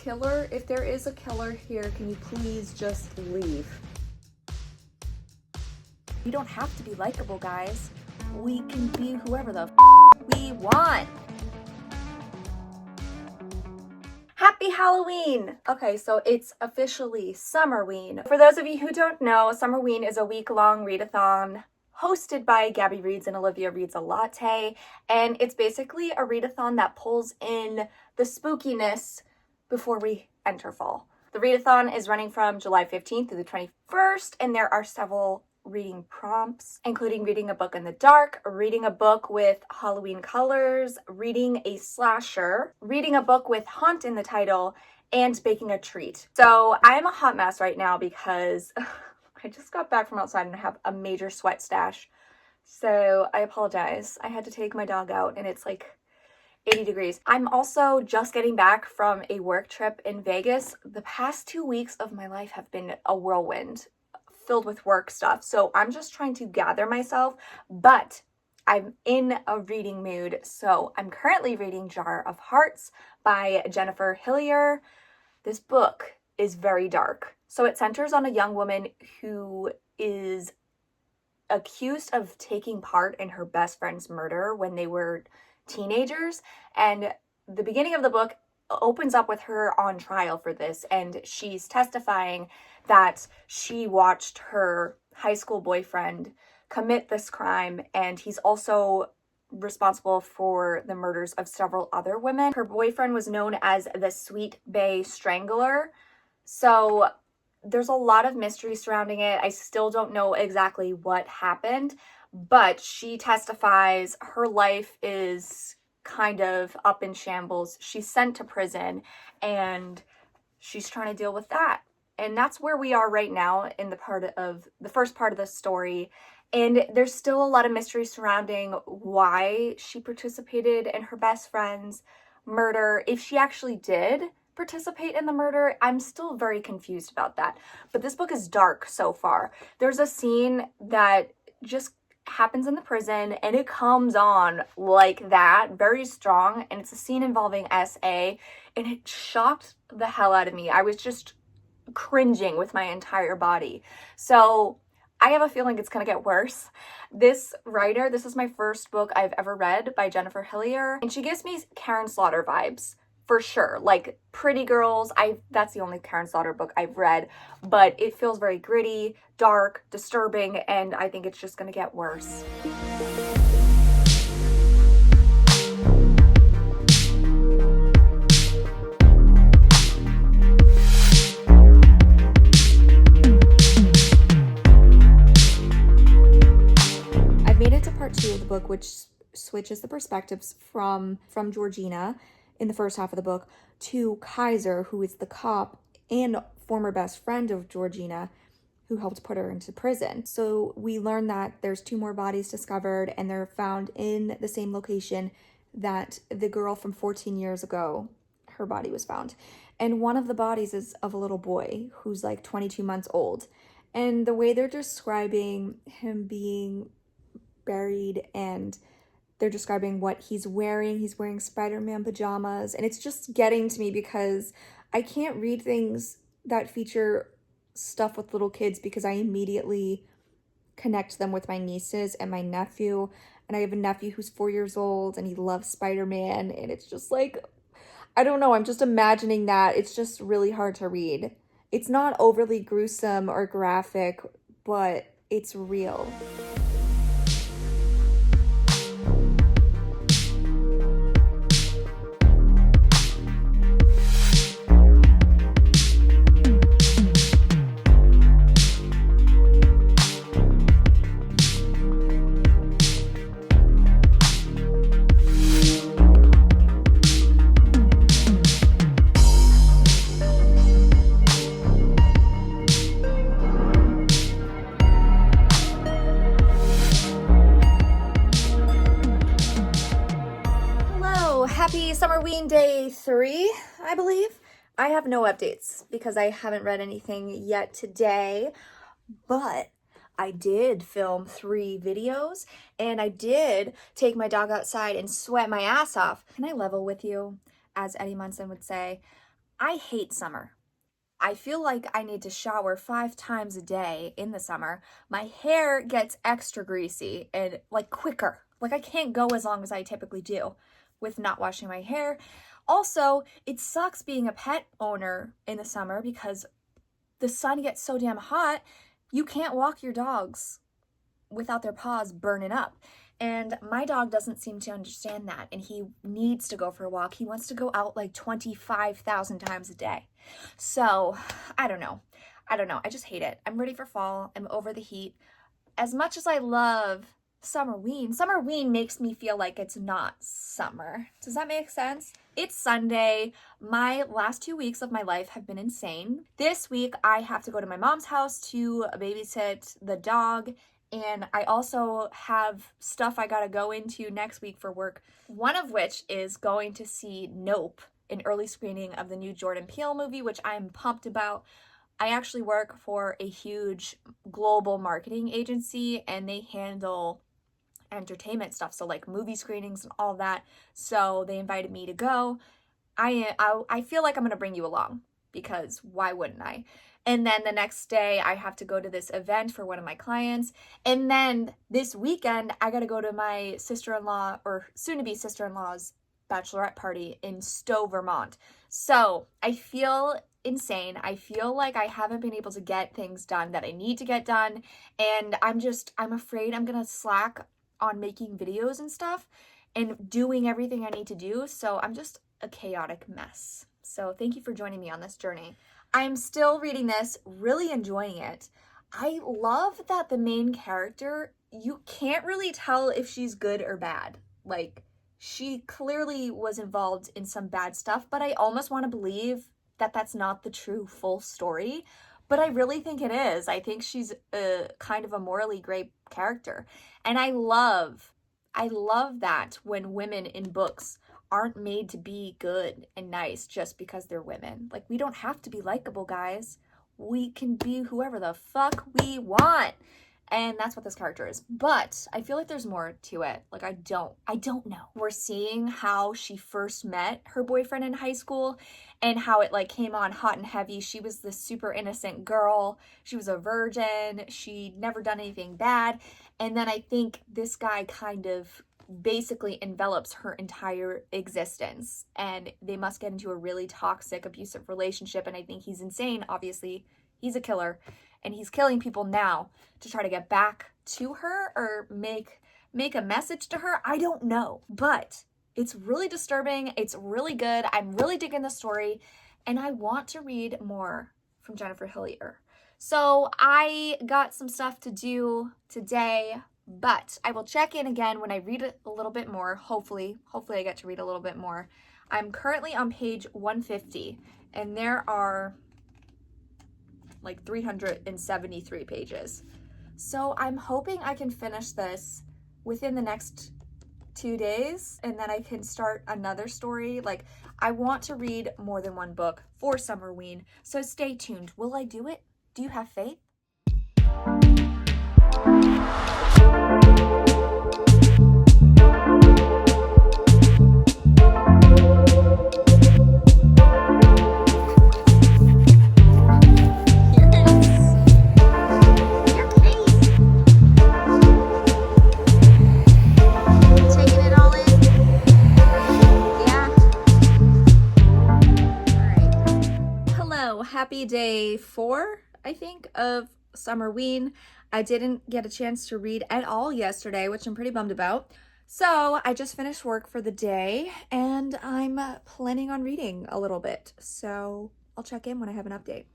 Killer, if there is a killer here, can you please just leave? We don't have to be likable, guys. We can be whoever the we want. Happy Halloween! Okay, so it's officially Summerween. For those of you who don't know, Summerween is a week-long readathon hosted by Gabby Reads and Olivia Reads a Latte, and it's basically a readathon that pulls in the spookiness before we enter fall. The readathon is running from July 15th through the 21st, and there are several reading prompts, including reading a book in the dark, reading a book with Halloween colors, reading a slasher, reading a book with haunt in the title, and baking a treat. So I'm a hot mess right now because I just got back from outside and I have a major sweat stash. So I apologize. I had to take my dog out and it's like 80 degrees. I'm also just getting back from a work trip in Vegas. The past 2 weeks of my life have been a whirlwind, filled with work stuff. So I'm just trying to gather myself, but I'm in a reading mood. So I'm currently reading Jar of Hearts by Jennifer Hillier. This book is very dark. So it centers on a young woman who is accused of taking part in her best friend's murder when they were teenagers. And the beginning of the book opens up with her on trial for this, and she's testifying that she watched her high school boyfriend commit this crime, and he's also responsible for the murders of several other women. Her boyfriend was known as the Sweet Bay Strangler. So there's a lot of mystery surrounding it. I still don't know exactly what happened, but she testifies her life is kind of up in shambles. She's sent to prison and she's trying to deal with that. And that's where we are right now in the first part of the story. And there's still a lot of mystery surrounding why she participated in her best friend's murder. If she actually did participate in the murder, I'm still very confused about that. But this book is dark so far. There's a scene that just happens in the prison and it comes on like that, very strong, and it's a scene involving SA, and it shocked the hell out of me. I was just cringing with my entire body. So I have a feeling it's gonna get worse. This writer, this is my first book I've ever read by Jennifer Hillier, and she gives me Karen Slaughter vibes. For sure, like Pretty Girls, that's the only Karen Slaughter book I've read, but it feels very gritty, dark, disturbing, and I think it's just gonna get worse. I've made it to part 2 of the book, which switches the perspectives from Georgina in the first half of the book to Kaiser, who is the cop and former best friend of Georgina who helped put her into prison. So we learn that there's 2 more bodies discovered, and they're found in the same location that the girl from 14 years ago, her body was found. And one of the bodies is of a little boy who's like 22 months old. And the way they're describing him being buried, and they're describing what he's wearing Spider-Man pajamas, and it's just getting to me because I can't read things that feature stuff with little kids because I immediately connect them with my nieces and my nephew, and I have a nephew who's 4 years old and he loves Spider-Man, and it's just like, I don't know, I'm just imagining that. It's just really hard to read. It's not overly gruesome or graphic, but it's real. Happy Summerween Day 3, I believe. I have no updates because I haven't read anything yet today, but I did film 3 videos and I did take my dog outside and sweat my ass off. Can I level with you, as Eddie Munson would say? I hate summer. I feel like I need to shower 5 times a day in the summer. My hair gets extra greasy and like quicker. Like I can't go as long as I typically do with not washing my hair. Also, it sucks being a pet owner in the summer because the sun gets so damn hot, you can't walk your dogs without their paws burning up. And my dog doesn't seem to understand that, and he needs to go for a walk. He wants to go out like 25,000 times a day. So, I don't know. I just hate it. I'm ready for fall. I'm over the heat. As much as I love Summerween makes me feel like it's not summer. Does that make sense? It's Sunday. My last 2 weeks of my life have been insane. This week, I have to go to my mom's house to babysit the dog. And I also have stuff I gotta go into next week for work. One of which is going to see Nope, an early screening of the new Jordan Peele movie, which I'm pumped about. I actually work for a huge global marketing agency and they handle entertainment stuff. So like movie screenings and all that. So they invited me to go. I feel like I'm gonna bring you along because why wouldn't I? And then the next day I have to go to this event for one of my clients. And then this weekend I gotta go to my sister-in-law or soon-to-be sister-in-law's bachelorette party in Stowe, Vermont. So I feel insane. I feel like I haven't been able to get things done that I need to get done. And I'm afraid I'm gonna slack on making videos and stuff and doing everything I need to do. So I'm just a chaotic mess. So thank you for joining me on this journey. I'm still reading this, really enjoying it. I love that the main character, you can't really tell if she's good or bad. Like, she clearly was involved in some bad stuff, but I almost want to believe that that's not the true full story. But I really think it is. I think she's a kind of a morally great character. And I love that when women in books aren't made to be good and nice just because they're women. Like, we don't have to be likable, guys. We can be whoever the fuck we want. And that's what this character is. But I feel like there's more to it. Like, I don't know. We're seeing how she first met her boyfriend in high school and how it like came on hot and heavy. She was this super innocent girl. She was a virgin. She'd never done anything bad. And then I think this guy kind of basically envelops her entire existence. And they must get into a really toxic, abusive relationship. And I think he's insane. Obviously, he's a killer. And he's killing people now to try to get back to her or make a message to her. I don't know. But it's really disturbing. It's really good. I'm really digging the story. And I want to read more from Jennifer Hillier. So I got some stuff to do today, but I will check in again when I read it a little bit more. Hopefully I get to read a little bit more. I'm currently on page 150, and there are like 373 pages. So I'm hoping I can finish this within the next 2 days, and then I can start another story. Like, I want to read more than one book for Summerween, so stay tuned. Will I do it? Do you have faith? Happy day 4, I think, of Summerween. I didn't get a chance to read at all yesterday, which I'm pretty bummed about. So I just finished work for the day and I'm planning on reading a little bit. So I'll check in when I have an update.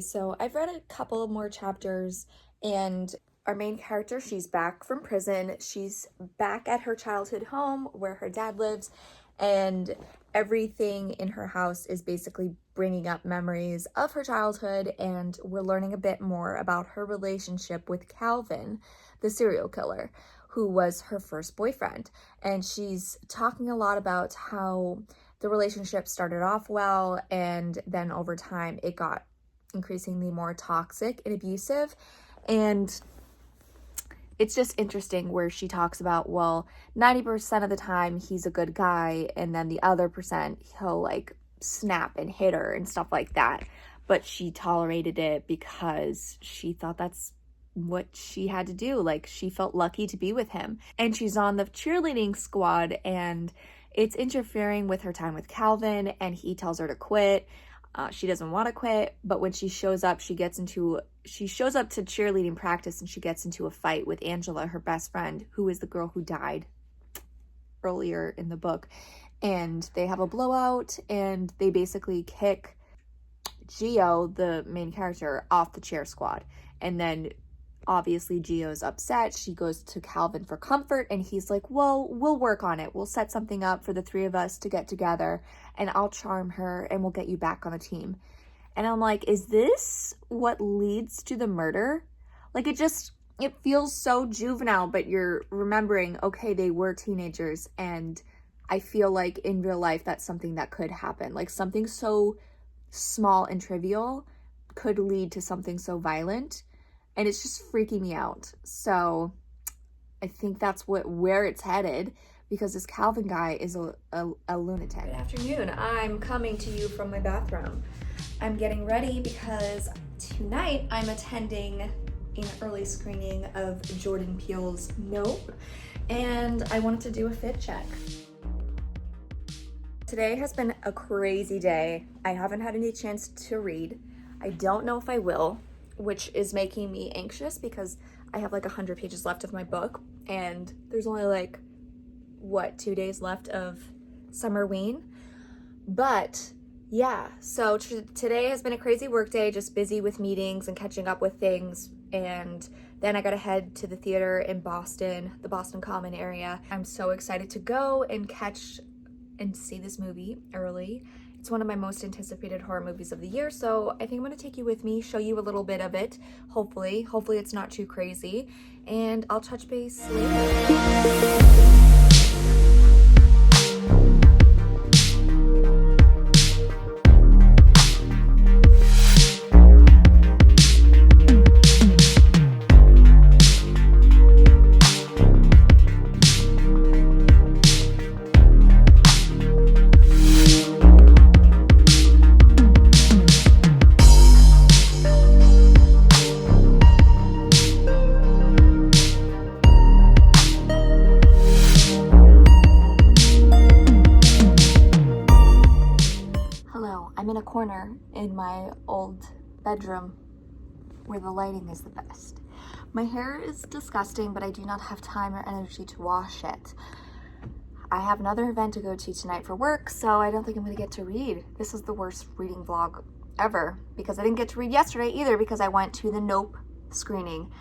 So I've read a couple of more chapters, and our main character, she's back from prison. She's back at her childhood home where her dad lives, and everything in her house is basically bringing up memories of her childhood, and we're learning a bit more about her relationship with Calvin, the serial killer, who was her first boyfriend. And she's talking a lot about how the relationship started off well, and then over time it got increasingly more toxic and abusive. And it's just interesting where she talks about, well, 90% of the time he's a good guy, and then the other percent he'll like snap and hit her and stuff like that. But she tolerated it because she thought that's what she had to do. Like, she felt lucky to be with him. And she's on the cheerleading squad, and it's interfering with her time with Calvin, and he tells her to quit. She doesn't want to quit, but when she shows up, she shows up to cheerleading practice, and she gets into a fight with Angela, her best friend, who is the girl who died earlier in the book. And they have a blowout, and they basically kick Gio, the main character, off the cheer squad. And then obviously Gio's upset. She goes to Calvin for comfort, and he's like, well, we'll work on it. We'll set something up for the three of us to get together, and I'll charm her, and we'll get you back on the team. And I'm like, is this what leads to the murder? Like, it feels so juvenile, but you're remembering, okay, they were teenagers, and I feel like in real life that's something that could happen. Like, something so small and trivial could lead to something so violent. And it's just freaking me out. So I think that's where it's headed, because this Calvin guy is a lunatic. Good afternoon. I'm coming to you from my bathroom. I'm getting ready because tonight I'm attending an early screening of Jordan Peele's Nope, and I wanted to do a fit check. Today has been a crazy day. I haven't had any chance to read. I don't know if I will, which is making me anxious because I have like 100 pages left of my book, and there's only like, 2 days left of Summerween. But yeah, so today has been a crazy work day, just busy with meetings and catching up with things. And then I gotta head to the theater in Boston, the Boston Common area. I'm so excited to go and catch and see this movie early. It's one of my most anticipated horror movies of the year, so I think I'm gonna take you with me, show you a little bit of it, hopefully. Hopefully it's not too crazy, and I'll touch base later. I'm in a corner in my old bedroom where the lighting is the best. My hair is disgusting, but I do not have time or energy to wash it. I have another event to go to tonight for work, so I don't think I'm gonna get to read. This is the worst reading vlog ever, because I didn't get to read yesterday either because I went to the Nope screening.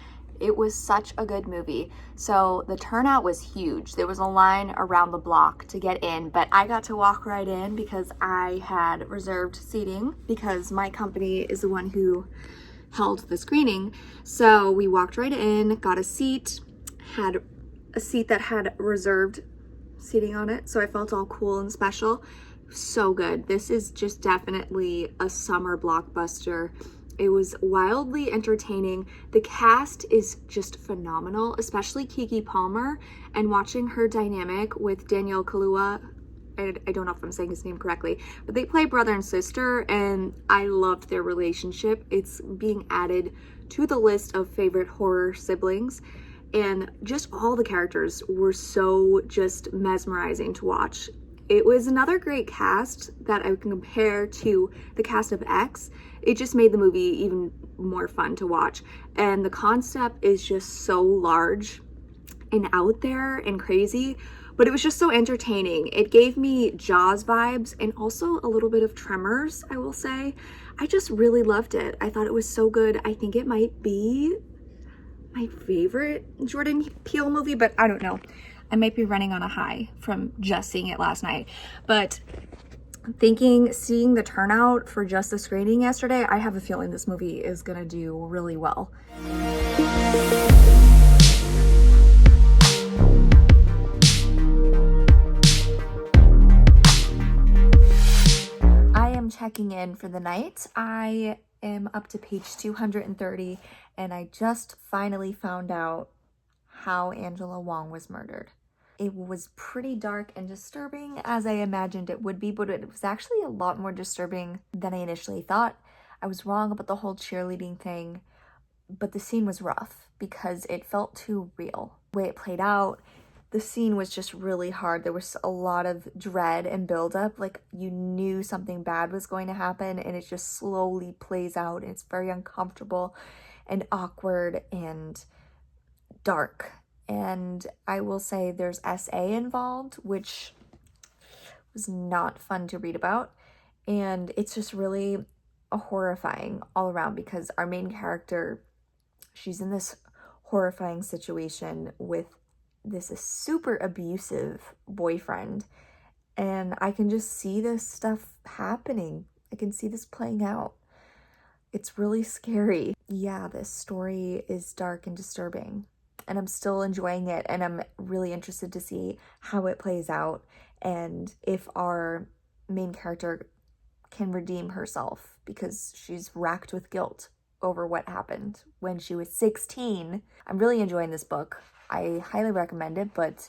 It was such a good movie. So the turnout was huge. There was a line around the block to get in, but I got to walk right in because I had reserved seating because my company is the one who held the screening. So we walked right in, got a seat, had a seat that had reserved seating on it. So I felt all cool and special. So good. This is just definitely a summer blockbuster. It was wildly entertaining. The cast is just phenomenal, especially Keke Palmer, and watching her dynamic with Daniel Kaluuya. I don't know if I'm saying his name correctly, but they play brother and sister, and I loved their relationship. It's being added to the list of favorite horror siblings, and just all the characters were so just mesmerizing to watch. It was another great cast that I can compare to the cast of X. It just made the movie even more fun to watch. And the concept is just so large and out there and crazy, but it was just so entertaining. It gave me Jaws vibes and also a little bit of Tremors, I will say. I just really loved it. I thought it was so good. I think it might be my favorite Jordan Peele movie, but I don't know. I might be running on a high from just seeing it last night, but seeing the turnout for just the screening yesterday, I have a feeling this movie is gonna do really well. I am checking in for the night. I am up to page 230, and I just finally found out how Angela Wong was murdered. It was pretty dark and disturbing, as I imagined it would be, but it was actually a lot more disturbing than I initially thought. I was wrong about the whole cheerleading thing, but the scene was rough because it felt too real. The way it played out, the scene was just really hard. There was a lot of dread and buildup. Like, you knew something bad was going to happen, and it just slowly plays out, and it's very uncomfortable and awkward and dark. And I will say there's SA involved, which was not fun to read about. And it's just really horrifying all around because our main character, she's in this horrifying situation with this super abusive boyfriend. And I can just see this stuff happening. I can see this playing out. It's really scary. Yeah, this story is dark and disturbing. And I'm still enjoying it, and I'm really interested to see how it plays out and if our main character can redeem herself, because she's racked with guilt over what happened when she was 16. I'm really enjoying this book. I highly recommend it, but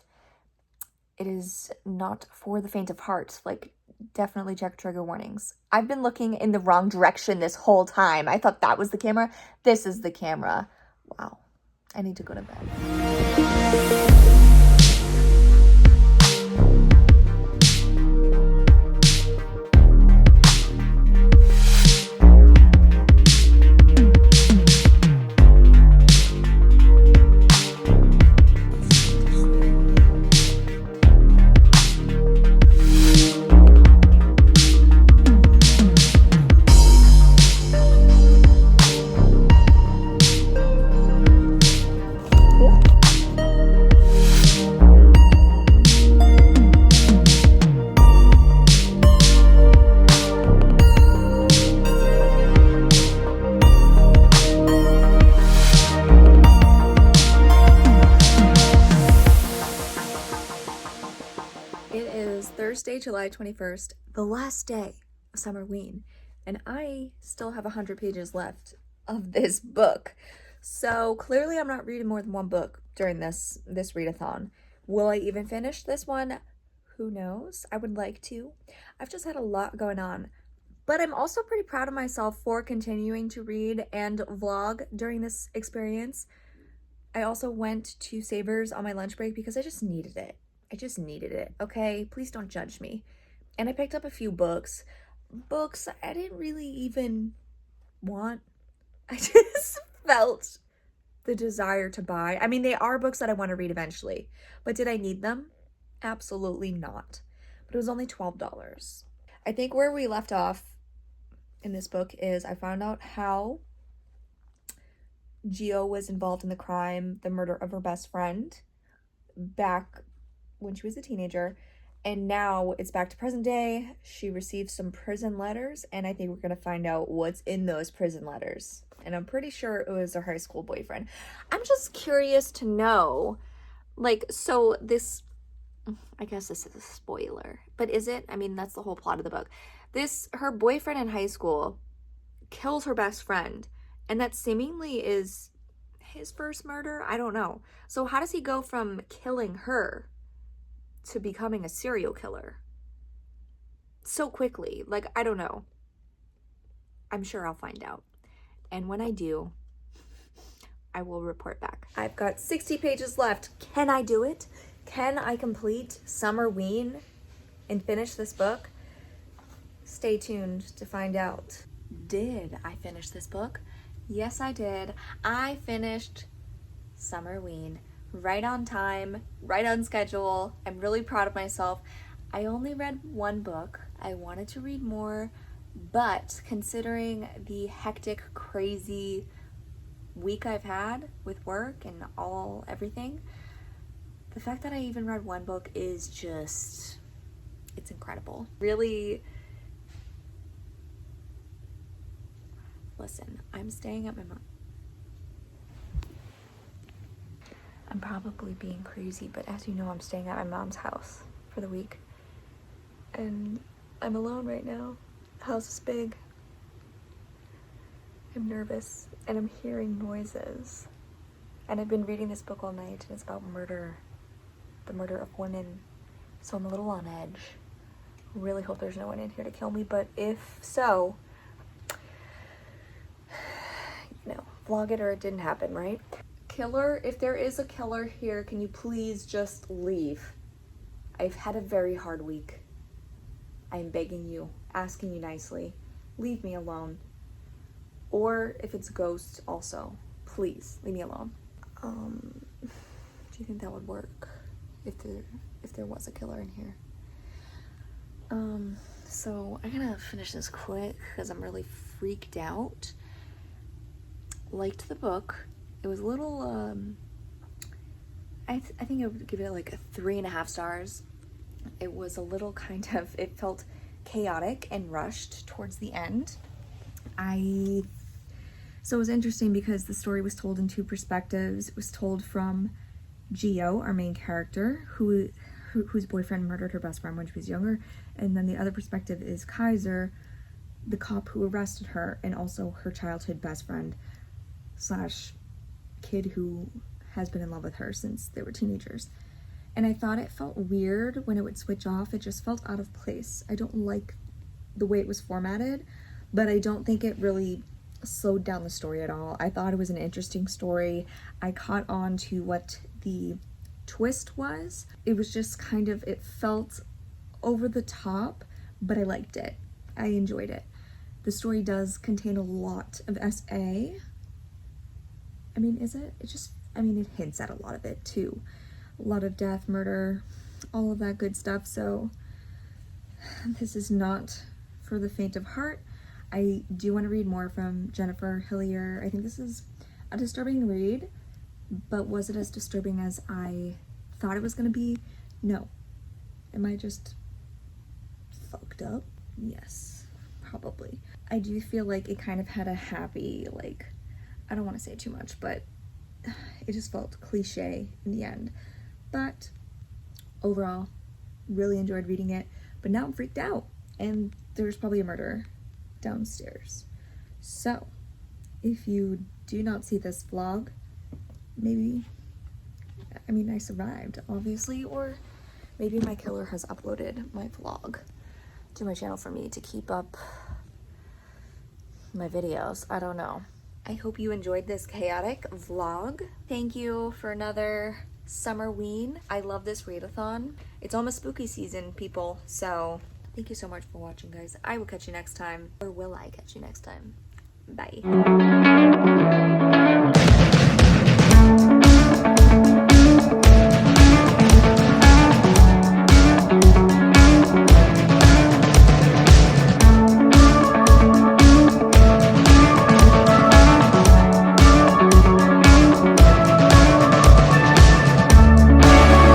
it is not for the faint of heart. Like, definitely check trigger warnings. I've been looking in the wrong direction this whole time. I thought that was the camera. This is the camera. Wow. I need to go to bed. Thursday, July 21st, the last day of Summerween, and I still have 100 pages left of this book. So clearly I'm not reading more than one book during this readathon. Will I even finish this one? Who knows? I would like to. I've just had a lot going on. But I'm also pretty proud of myself for continuing to read and vlog during this experience. I also went to Savers on my lunch break because I just needed it. Okay? Please don't judge me. And I picked up a few books. Books I didn't really even want. I just felt the desire to buy. I mean, they are books that I want to read eventually. But did I need them? Absolutely not. But it was only $12. I think where we left off in this book is I found out how Gio was involved in the crime, the murder of her best friend, back when she was a teenager, and now it's back to present day. She received some prison letters, and I think we're gonna find out what's in those prison letters, and I'm pretty sure it was her high school boyfriend. I'm just curious to know, like, so this, I guess this is a spoiler, but is it? I mean, that's the whole plot of the book. Her boyfriend in high school kills her best friend, and that seemingly is his first murder. I don't know. So how does he go from killing her to becoming a serial killer so quickly? Like, I don't know. I'm sure I'll find out. And when I do, I will report back. I've got 60 pages left. Can I do it? Can I complete Summerween and finish this book? Stay tuned to find out. Did I finish this book? Yes, I did. I finished Summerween right on time, right on schedule. I'm really proud of myself. I only read one book. I wanted to read more, but considering the hectic, crazy week I've had with work and everything, The fact that I even read one book is just, it's incredible. Really, listen, I'm staying at my mom. I'm probably being crazy, but as you know, I'm staying at my mom's house for the week. And I'm alone right now. The house is big. I'm nervous and I'm hearing noises. And I've been reading this book all night and it's about murder. The murder of women. So I'm a little on edge. Really hope there's no one in here to kill me, but if so, you know, vlog it or it didn't happen, right? Killer, if there is a killer here, can you please just leave? I've had a very hard week. I'm begging you, asking you nicely, leave me alone. Or if it's a ghost also, please leave me alone. Do you think that would work if there was a killer in here? So I gotta finish this quick because I'm really freaked out. Liked the book. It was a little, I think I would give it like a 3.5 stars. It was a little it felt chaotic and rushed towards the end. So it was interesting because the story was told in 2 perspectives. It was told from Gio, our main character, whose boyfriend murdered her best friend when she was younger. And then the other perspective is Kaiser, the cop who arrested her, and also her childhood best friend / kid who has been in love with her since they were teenagers. And I thought it felt weird when it would switch off. It just felt out of place. I don't like the way it was formatted, but I don't think it really slowed down the story at all. I thought it was an interesting story. I caught on to what the twist was. It was just it felt over the top, but I liked it. I enjoyed it. The story does contain a lot of SA. I mean, is it? It hints at a lot of it too. A lot of death, murder, all of that good stuff. So this is not for the faint of heart. I do want to read more from Jennifer Hillier. I think this is a disturbing read, but was it as disturbing as I thought it was going to be? No. Am I just fucked up? Yes, probably. I do feel like it kind of had a happy, I don't want to say too much, but it just felt cliche in the end. But overall, really enjoyed reading it. But now I'm freaked out, and there's probably a murder downstairs. So, if you do not see this vlog, maybe, I survived, obviously, or maybe my killer has uploaded my vlog to my channel for me to keep up my videos. I don't know. I hope you enjoyed this chaotic vlog. Thank you for another Summerween. I love this readathon. It's almost spooky season, people, so thank you so much for watching, guys. I will catch you next time, or will I catch you next time? Bye.